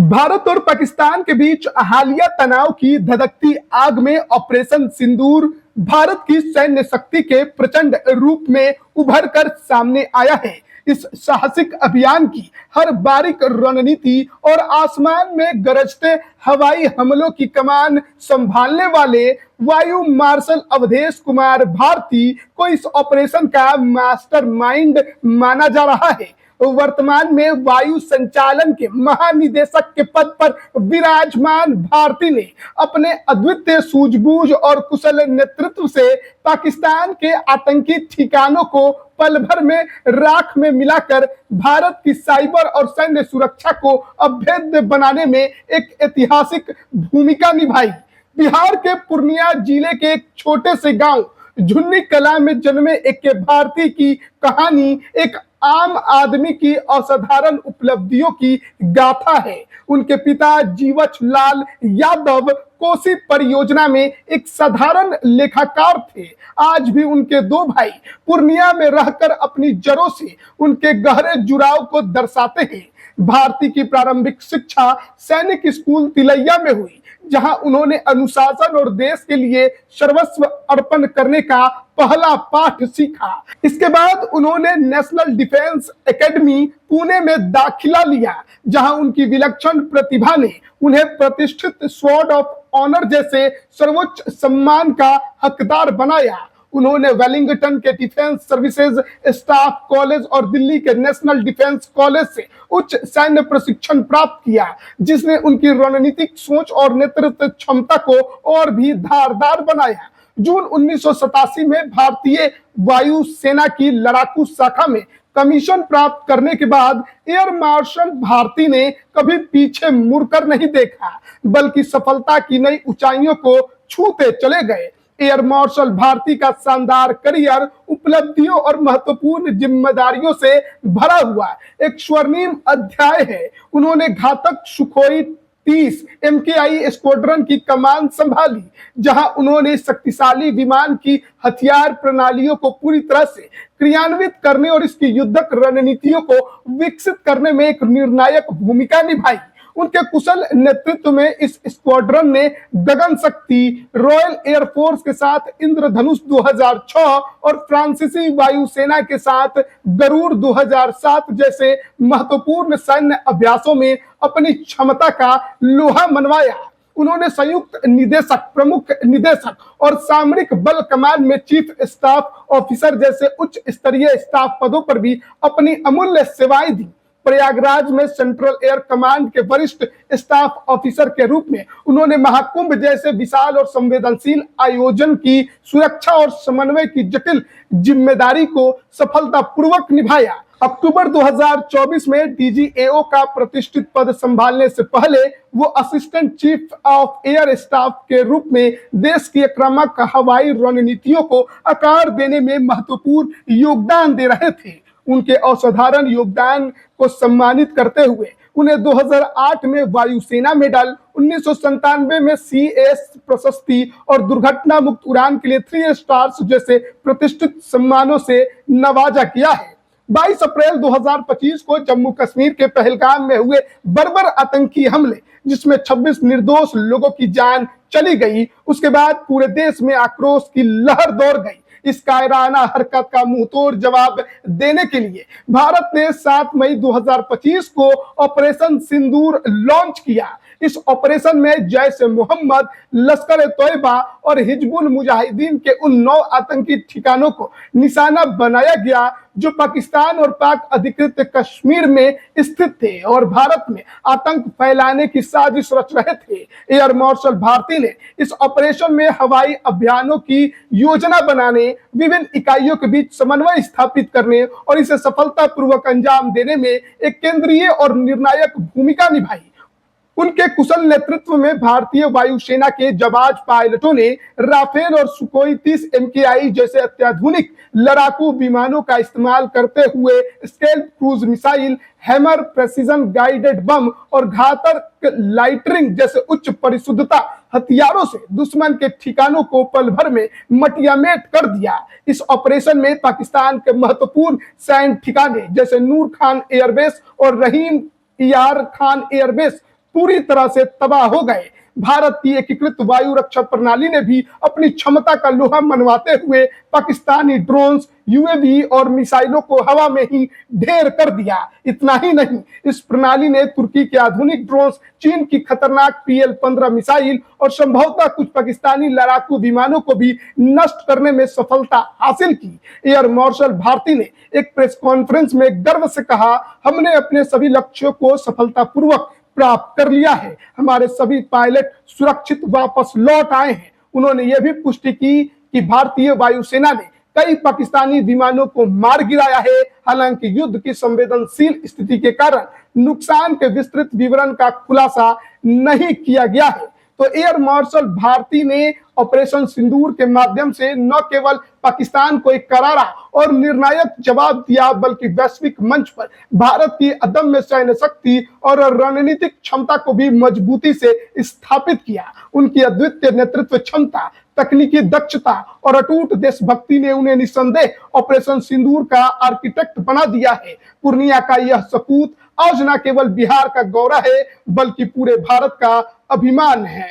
भारत और पाकिस्तान के बीच हालिया तनाव की धधकती आग में ऑपरेशन सिंदूर भारत की सैन्य शक्ति के प्रचंड रूप में उभर कर सामने आया है। इस साहसिक अभियान की हर बारीक रणनीति और आसमान में गरजते हवाई हमलों की कमान संभालने वाले वायु मार्शल अवधेश कुमार भारती को इस ऑपरेशन का मास्टरमाइंड माना जा रहा है। वर्तमान में वायु संचालन के महानिदेशक के पद पर विराजमान भारती ने अपने अद्वितीय सूझबूझ और कुशल नेतृत्व से पाकिस्तान के आतंकी ठिकानों को पल भर में राख में मिलाकर भारत की साइबर और सैन्य सुरक्षा को अभेद्य बनाने में एक ऐतिहासिक भूमिका निभाई। बिहार के पूर्णिया जिले के एक छोटे से गांव झुन्नी कला में जन्मे एक भारती की कहानी एक आम आदमी की असाधारण उपलब्धियों की गाथा है। उनके पिता जीवछ लाल यादव कोसी परियोजना में एक साधारण लेखाकार थे। आज भी उनके दो भाई पूर्णिया में रहकर अपनी जड़ों से उनके गहरे जुड़ाव को दर्शाते हैं। भारती की प्रारंभिक शिक्षा सैनिक स्कूल तिलैया में हुई, जहां उन्होंने अनुशासन और देश के लिए सर्वस्व अर्पण करने का पहला पाठ सीखा। इसके बाद उन्होंने नेशनल डिफेंस एकेडमी पुणे में दाखिला लिया, जहां उनकी विलक्षण प्रतिभा ने उन्हें प्रतिष्ठित स्वॉर्ड ऑफ ऑनर जैसे सर्वोच्च सम्मान का हकदार बनाया। उन्होंने वेलिंगटन के डिफेंस सर्विसेज स्टाफ कॉलेज और दिल्ली के नेशनल डिफेंस कॉलेज से उच्च सैन्य प्रशिक्षण प्राप्त किया, जिसने उनकी रणनीतिक सोच और नेतृत्व क्षमता को और भी धारदार बनाया। जून 1987 में भारतीय वायु सेना की लड़ाकू शाखा में कमीशन प्राप्त करने के बाद एयर मार्शल भारती ने कभी पीछे मुड़कर नहीं देखा, बल्कि सफलता की नई ऊंचाइयों को छूते चले गए। एयर मार्शल भारती का शानदार करियर उपलब्धियों और महत्वपूर्ण जिम्मेदारियों से भरा हुआ एक स्वर्णिम अध्याय है। उन्होंने घातक सुखोई 30 MKI स्क्वाड्रन की कमान संभाली, जहां उन्होंने शक्तिशाली विमान की हथियार प्रणालियों को पूरी तरह से क्रियान्वित करने और इसकी युद्धक रणनीतियों को विकसित करने में एक निर्णायक भूमिका निभाई। उनके कुशल नेतृत्व में इस स्क्वाड्रन ने गगन शक्ति, रॉयल एयरफोर्स के साथ इंद्रधनुष 2006 और फ्रांसीसी वायुसेना के साथ गरुड़ 2007 जैसे महत्वपूर्ण सैन्य अभ्यासों में अपनी क्षमता का लोहा मनवाया। उन्होंने संयुक्त निदेशक, प्रमुख निदेशक और सामरिक बल कमान में चीफ स्टाफ ऑफिसर जैसे उच्च स्तरीय स्टाफ पदों पर भी अपनी अमूल्य सेवाएं दी। प्रयागराज में सेंट्रल एयर कमांड के वरिष्ठ स्टाफ ऑफिसर के रूप में उन्होंने महाकुंभ जैसे विशाल और संवेदनशील आयोजन की सुरक्षा और समन्वय की जटिल जिम्मेदारी को सफलतापूर्वक निभाया। अक्टूबर 2024 में DGAO का प्रतिष्ठित पद संभालने से पहले वो assistant chief of air staff के रूप में देश की आक्रामक हवाई रणनीतियों को आकार देने में महत्वपूर्ण योगदान दे रहे थे। उनके असाधारण योगदान को सम्मानित करते हुए उन्हें 2008 में वायुसेना मेडल, 1997 में CS प्रशस्ति और दुर्घटना मुक्त उड़ान के लिए 3 स्टार्स जैसे प्रतिष्ठित सम्मानों से नवाजा किया है। 22 अप्रैल 2025 को जम्मू कश्मीर के पहलगाम में हुए बर्बर आतंकी हमले, जिसमें 26 निर्दोष लोगों की जान चली गई, उसके बाद पूरे देश में आक्रोश की लहर दौड़ गई। इस कायराना हरकत का मुंहतोड़ जवाब देने के लिए भारत ने 7 मई 2025 को ऑपरेशन सिंदूर लॉन्च किया। इस ऑपरेशन में जैश ए मोहम्मद, लश्कर ए तोयबा और हिजबुल मुजाहिदीन के उन 9 आतंकी ठिकानों को निशाना बनाया गया जो पाकिस्तान और पाक अधिकृत कश्मीर में स्थित थे और भारत में आतंक फैलाने की साजिश रच रहे थे। एयर मार्शल भारती ने इस ऑपरेशन में हवाई अभियानों की योजना बनाने, विभिन्न इकाइयों के बीच समन्वय स्थापित करने और इसे सफलतापूर्वक अंजाम देने में एक केंद्रीय और निर्णायक भूमिका निभाई। उनके कुशल नेतृत्व में भारतीय वायुसेना के जाबाज पायलटों ने राफेल और सुखोई 30 MKI जैसे अत्याधुनिक लड़ाकू विमानों का इस्तेमाल करते हुए stealth cruise missile, hammer precision guided bomb और घातक लाइटरिंग जैसे उच्च परिशुद्धता हथियारों से दुश्मन के ठिकानों को पल भर में मटियामेट कर दिया। इस ऑपरेशन में पाकिस्तान के महत्वपूर्ण सैन्य ठिकाने जैसे नूर खान एयरबेस और रहीम यार खान एयरबेस पूरी तरह से तबाह हो गए। भारत की एकीकृत वायु रक्षा प्रणाली ने भी अपनी क्षमता का लोहा मनवाते हुए पाकिस्तानी ड्रोन्स, यूएवी और मिसाइलों को हवा में ही ढेर कर दिया। इतना ही नहीं, इस प्रणाली ने तुर्की के आधुनिक ड्रोन्स, चीन की खतरनाक PL-15 मिसाइल और संभवतः कुछ पाकिस्तानी लड़ाकू विमानों को भी नष्ट करने में सफलता हासिल की। एयर मार्शल भारती ने एक प्रेस कॉन्फ्रेंस में गर्व से कहा, हमने अपने सभी लक्ष्यों को सफलतापूर्वक प्राप्त कर लिया है। हमारे सभी पायलट सुरक्षित वापस लौट आए हैं। उन्होंने यह भी पुष्टि की कि भारतीय वायुसेना ने कई पाकिस्तानी विमानों को मार गिराया है। हालांकि युद्ध की संवेदनशील स्थिति के कारण नुकसान के विस्तृत विवरण का खुलासा नहीं किया गया है। तो एयर मार्शल भारती ने ऑपरेशन सिंदूर के माध्यम से न केवल पाकिस्तान को एक करारा और निर्णायक जवाब दिया, बल्कि वैश्विक मंच पर भारत की अदम्य सैन्य शक्ति और रणनीतिक क्षमता को भी मजबूती से स्थापित किया। उनकी अद्वितीय नेतृत्व क्षमता, तकनीकी दक्षता और अटूट देशभक्ति ने उन्हें निस्संदेह ऑपरेशन सिंदूर का आर्किटेक्ट बना दिया है। पूर्णिया का यह सपूत आज न केवल बिहार का गौरव है, बल्कि पूरे भारत का अभिमान है।